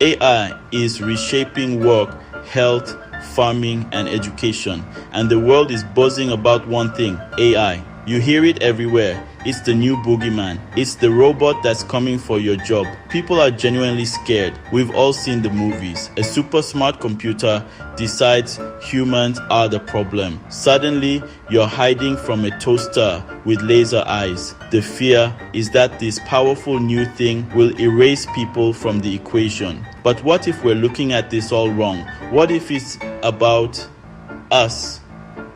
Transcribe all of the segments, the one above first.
AI is reshaping work, health, farming, and education. And the world is buzzing about one thing: AI. You hear it everywhere. It's the new boogeyman. It's the robot that's coming for your job. People are genuinely scared. We've all seen the movies. A super smart computer decides humans are the problem. Suddenly, you're hiding from a toaster with laser eyes. The fear is that this powerful new thing will erase people from the equation. But what if we're looking at this all wrong? What if it's about us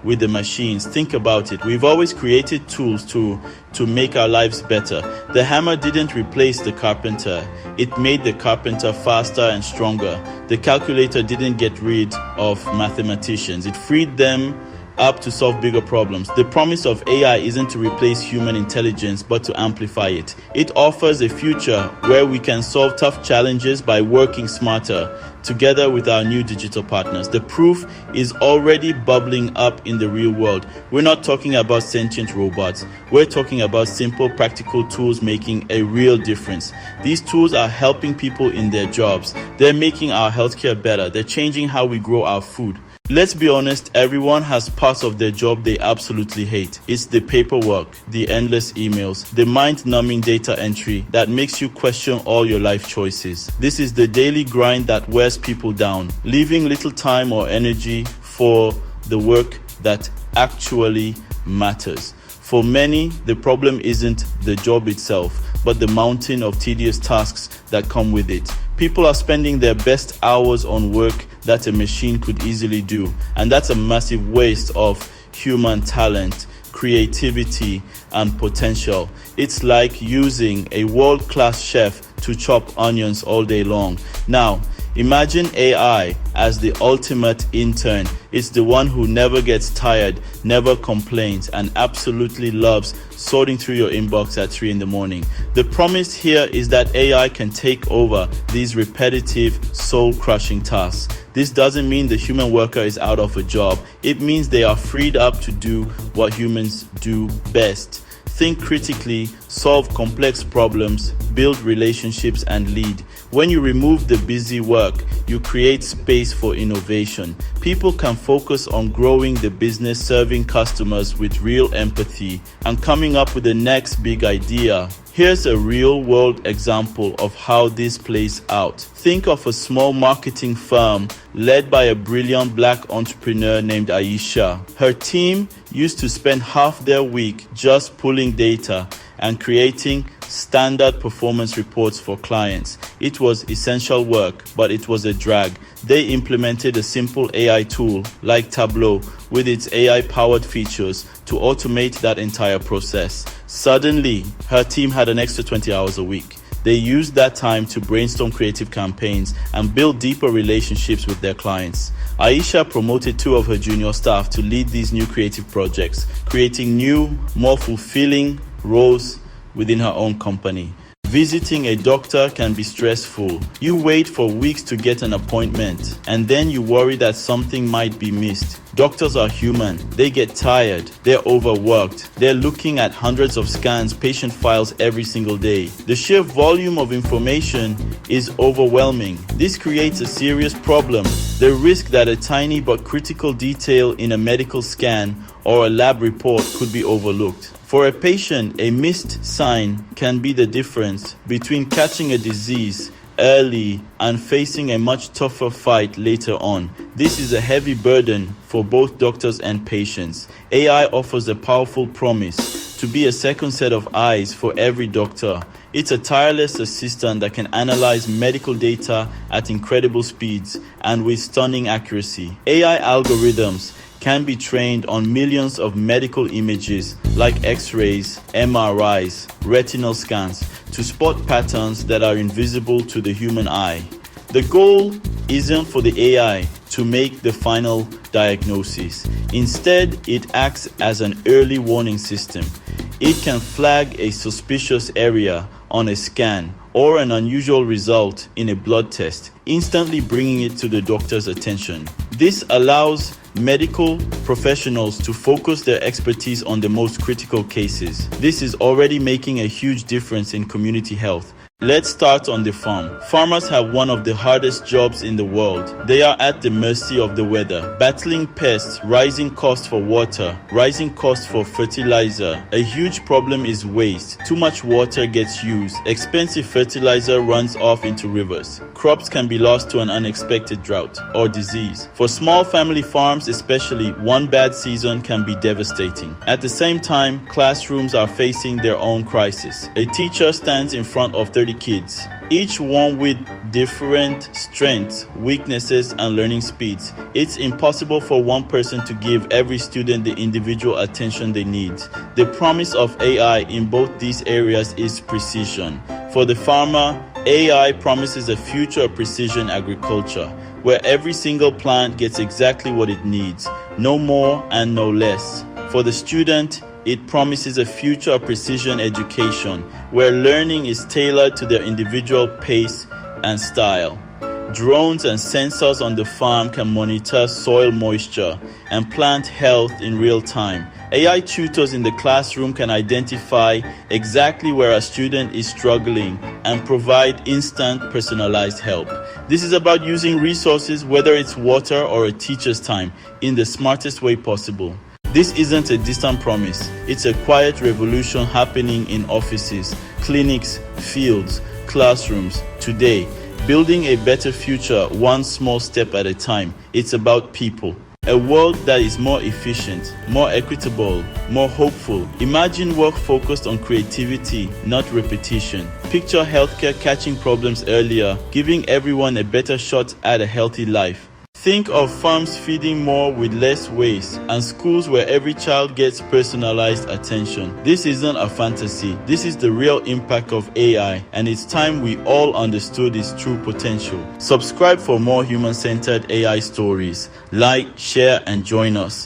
with the machines? Think about it. We've always created tools to make our lives better. The hammer didn't replace the carpenter. It made the carpenter faster and stronger. The calculator didn't get rid of mathematicians. It freed them up to solve bigger problems. The promise of AI isn't to replace human intelligence, but to amplify it. It offers a future where we can solve tough challenges by working smarter together with our new digital partners. The proof is already bubbling up in the real world. We're not talking about sentient robots. We're talking about simple, practical tools making a real difference. These tools are helping people in their jobs. They're making our healthcare better. They're changing how we grow our food. Let's be honest, everyone has parts of their job they absolutely hate. It's the paperwork, the endless emails, the mind-numbing data entry that makes you question all your life choices. This is the daily grind that wears people down, leaving little time or energy for the work that actually matters. For many, the problem isn't the job itself, but the mountain of tedious tasks that come with it. People are spending their best hours on work that a machine could easily do, and that's a massive waste of human talent, creativity, and potential. It's like using a world-class chef to chop onions all day long. Now, imagine AI as the ultimate intern. It's the one who never gets tired, never complains, and absolutely loves sorting through your inbox at 3 in the morning. The promise here is that AI can take over these repetitive, soul-crushing tasks. This doesn't mean the human worker is out of a job. It means they are freed up to do what humans do best. Think critically, solve complex problems, build relationships, and lead. When you remove the busy work, you create space for innovation. People can focus on growing the business, serving customers with real empathy, and coming up with the next big idea. Here's a real-world example of how this plays out. Think of a small marketing firm led by a brilliant black entrepreneur named Aisha. Her team used to spend half their week just pulling data and creating standard performance reports for clients. It was essential work, but it was a drag. They implemented a simple AI tool like Tableau with its AI-powered features to automate that entire process. Suddenly, her team had an extra 20 hours a week. They used that time to brainstorm creative campaigns and build deeper relationships with their clients. Aisha promoted 2 of her junior staff to lead these new creative projects, creating new, more fulfilling roles within her own company. Visiting a doctor can be stressful. You wait for weeks to get an appointment, and then you worry that something might be missed. Doctors are human. They get tired. They're overworked. They're looking at hundreds of scans, patient files every single day. The sheer volume of information is overwhelming. This creates a serious problem. The risk that a tiny but critical detail in a medical scan or a lab report could be overlooked. For a patient, a missed sign can be the difference between catching a disease early and facing a much tougher fight later on. This is a heavy burden for both doctors and patients. AI offers a powerful promise to be a second set of eyes for every doctor. It's a tireless assistant that can analyze medical data at incredible speeds and with stunning accuracy. AI algorithms can be trained on millions of medical images like X-rays, MRIs, retinal scans to spot patterns that are invisible to the human eye. The goal isn't for the AI to make the final diagnosis. Instead, it acts as an early warning system. It can flag a suspicious area on a scan or an unusual result in a blood test, instantly bringing it to the doctor's attention. This allows medical professionals to focus their expertise on the most critical cases. This is already making a huge difference in community health. Let's start on the farm. Farmers have one of the hardest jobs in the world. They are at the mercy of the weather, battling pests, rising costs for water, rising costs for fertilizer. A huge problem is waste. Too much water gets used. Expensive fertilizer runs off into rivers. Crops can be lost to an unexpected drought or disease. For small family farms especially, one bad season can be devastating. At the same time, classrooms are facing their own crisis. A teacher stands in front of 30 kids, each one with different strengths, weaknesses, and learning speeds. It's impossible for one person to give every student the individual attention they need. The promise of AI in both these areas is precision. For the farmer, AI promises a future of precision agriculture, where every single plant gets exactly what it needs, no more and no less. For the student, it promises a future of precision education, where learning is tailored to their individual pace and style. Drones and sensors on the farm can monitor soil moisture and plant health in real time. AI tutors in the classroom can identify exactly where a student is struggling and provide instant personalized help. This is about using resources, whether it's water or a teacher's time, in the smartest way possible. This isn't a distant promise. It's a quiet revolution happening in offices, clinics, fields, classrooms today. Building a better future one small step at a time. It's about people. A world that is more efficient, more equitable, more hopeful. Imagine work focused on creativity, not repetition. Picture healthcare catching problems earlier, giving everyone a better shot at a healthy life. Think of farms feeding more with less waste, and schools where every child gets personalized attention. This isn't a fantasy. This is the real impact of AI, and it's time we all understood its true potential. Subscribe for more human-centered AI stories. Like, share, and join us.